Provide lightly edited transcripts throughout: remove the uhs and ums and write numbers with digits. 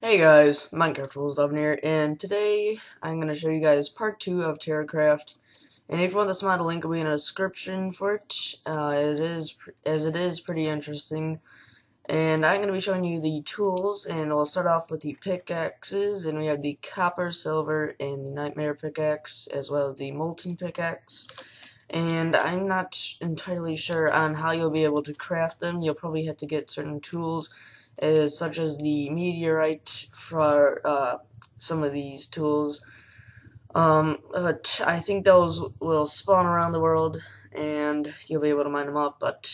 Hey guys, Minecraft Rules Loving here, and today I'm going to show you guys part 2 of TerraCraft. And if you want this mod, a link will be in the description for it. It is pretty interesting. And I'm going to be showing you the tools, and we'll start off with the pickaxes, and we have the copper, silver, and the nightmare pickaxe, as well as the molten pickaxe. And I'm not entirely sure on how you'll be able to craft them. You'll probably have to get certain tools, such as the meteorite for some of these tools. But I think those will spawn around the world, and you'll be able to mine them up. But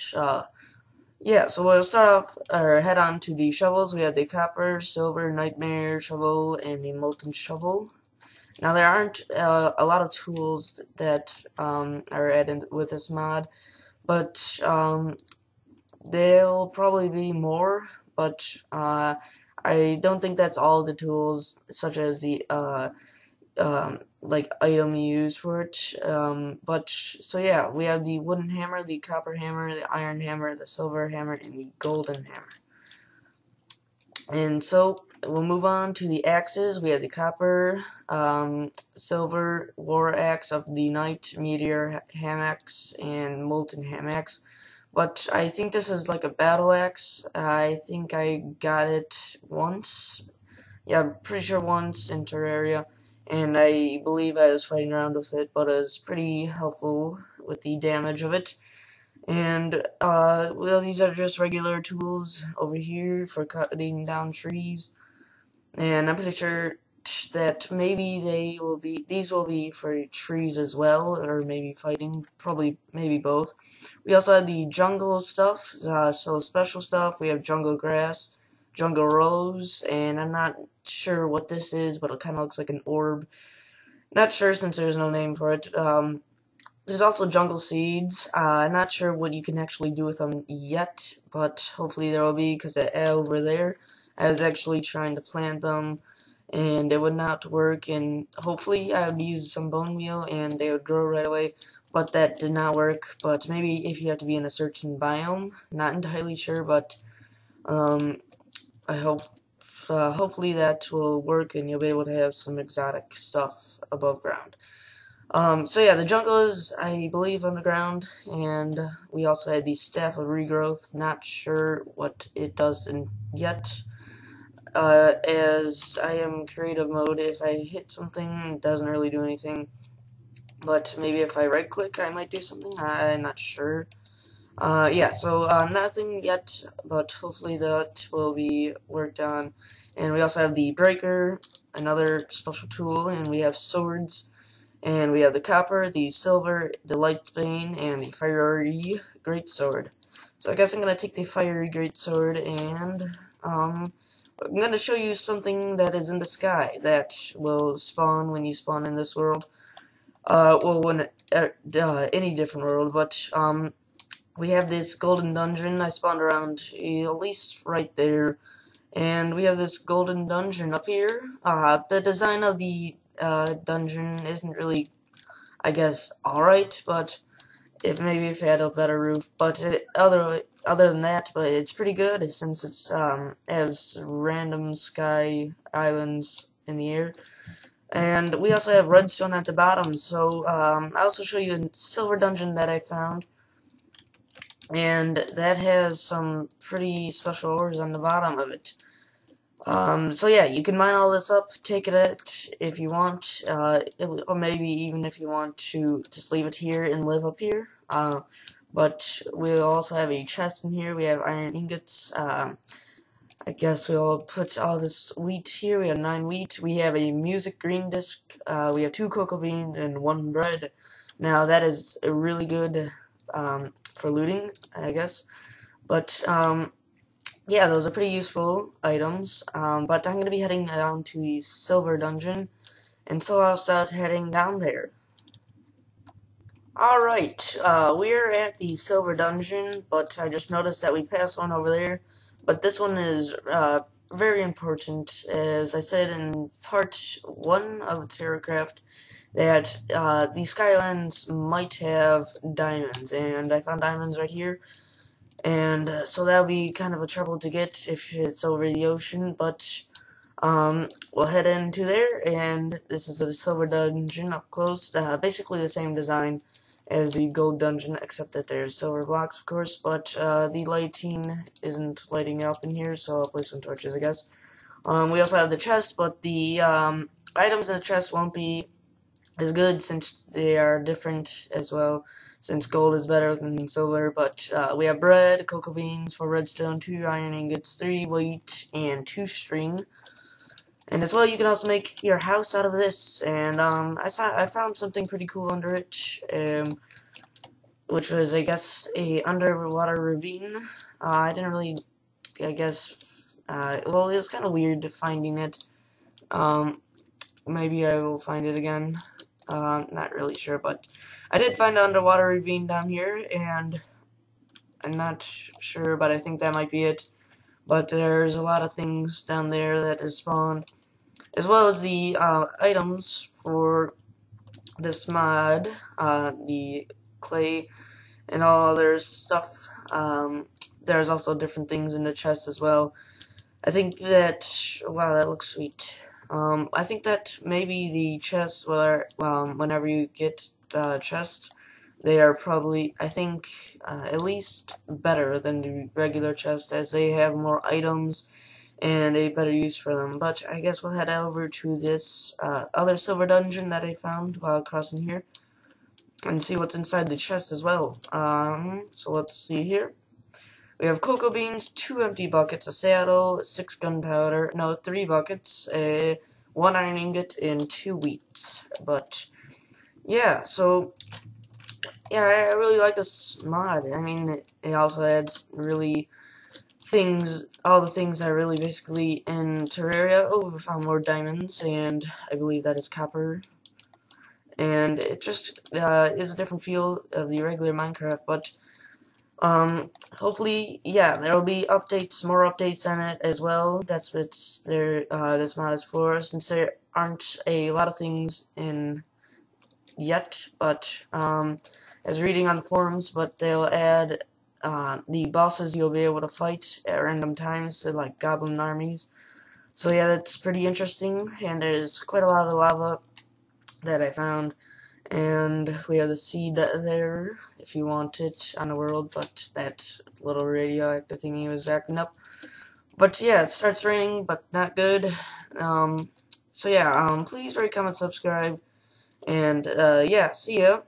yeah, so we'll start off, or head on to the shovels. We have the copper, silver, nightmare shovel, and the molten shovel. Now there aren't a lot of tools that are added with this mod, but there'll probably be more, but I don't think that's all the tools, such as the like item used for it. But so yeah, we have the wooden hammer, the copper hammer, the iron hammer, the silver hammer, and the golden hammer. And so we'll move on to the axes. We have the copper, silver war axe of the night, meteor ham axe, and molten ham axe. But I think this is like a battle axe. I think I got it once. Yeah, I'm pretty sure once in Terraria. And I believe I was fighting around with it, but it was pretty helpful with the damage of it. And, well, these are just regular tools over here for cutting down trees. And I'm pretty sure that maybe these will be for trees as well, or maybe fighting, probably, maybe both. We also have the jungle stuff, so special stuff. We have jungle grass, jungle rose, and I'm not sure what this is, but it kind of looks like an orb. Not sure since there's no name for it. There's also jungle seeds. I'm not sure what you can actually do with them yet, but hopefully there will be, because over there, I was actually trying to plant them, and it would not work, and hopefully I would use some bone meal, and they would grow right away, but that did not work. But maybe if you have to be in a certain biome, not entirely sure, but I hope, hopefully that will work, and you'll be able to have some exotic stuff above ground. So yeah, the jungle is, I believe, underground, and we also had the Staff of Regrowth. Not sure what it does yet. As I am creative mode, if I hit something, it doesn't really do anything. But maybe if I right click, I might do something. I'm not sure. Yeah, so nothing yet, but hopefully that will be worked on. And we also have the breaker, another special tool, and we have swords. And we have the copper, the silver, the light bane, and the fiery greatsword. So I guess I'm gonna take the fiery greatsword, and I'm gonna show you something that is in the sky that will spawn when you spawn in this world. Well, when any different world, but we have this golden dungeon. I spawned around at least right there, and we have this golden dungeon up here. The design of the dungeon isn't really, I guess, alright, but maybe if it had a better roof, but other than that, but it's pretty good since it's has random sky islands in the air. And we also have redstone at the bottom, so I'll also show you a silver dungeon that I found, and that has some pretty special ores on the bottom of it. So yeah, you can mine all this up, take it if you want, or maybe even if you want to just leave it here and live up here. But we'll also have a chest in here. We have iron ingots. I guess we'll put all this wheat here. We have 9 wheat. We have a music green disc. We have 2 cocoa beans and 1 bread. Now that is really good for looting, I guess. But yeah, those are pretty useful items, but I'm going to be heading down to the silver dungeon, and so I'll start heading down there. Alright, we're at the silver dungeon, but I just noticed that we passed one over there, but this one is very important. As I said in part 1 of TerraCraft, that the Skylands might have diamonds, and I found diamonds right here. And so that would be kind of a trouble to get if it's over the ocean, but We'll head into there, and this is a silver dungeon up close. Basically the same design as the gold dungeon, except that there's silver blocks, of course, but the lighting isn't lighting up in here, so I'll place some torches, I guess. We also have the chest, but the items in the chest won't be as good since they are different as well, since gold is better than silver. But we have bread, cocoa beans, 4 redstone, 2 iron ingots, 3 wheat, and 2 string. And as well, you can also make your house out of this. And I found something pretty cool under it, which was, I guess, a underwater ravine. I didn't really, I guess, well, it was kind of weird finding it. Maybe I will find it again. Not really sure, but I did find an underwater ravine down here, and I'm not sure, but I think that might be it. But there's a lot of things down there that is spawned, as well as the items for this mod, the clay and all other stuff. There's also different things in the chest as well. I think that, wow, that looks sweet. I think that maybe the chest, where, whenever you get the chest, they are probably, I think, at least better than the regular chest, as they have more items and a better use for them. But I guess we'll head over to this other silver dungeon that I found while crossing here, and see what's inside the chest as well. So let's see here. We have cocoa beans, 2 empty buckets, a saddle, 6 gunpowder, no, 3 buckets, 1 iron ingot, and 2 wheat. But yeah, so yeah, I really like this mod. I mean, it also adds really things, all the things that are really basically in Terraria. Oh, we found more diamonds, and I believe that is copper. And it just is a different feel of the regular Minecraft, but hopefully, yeah, there will be updates, more updates on it as well. That's what this mod is for, since there aren't a lot of things in yet, but as reading on the forums, but they'll add the bosses you'll be able to fight at random times, so like goblin armies. So yeah, that's pretty interesting, and there's quite a lot of lava that I found. And we have the seed there, if you want it, on the world, but that little radioactive thingy was acting up. But yeah, it starts raining, but not good. So yeah, please rate, comment, subscribe, and yeah, see ya.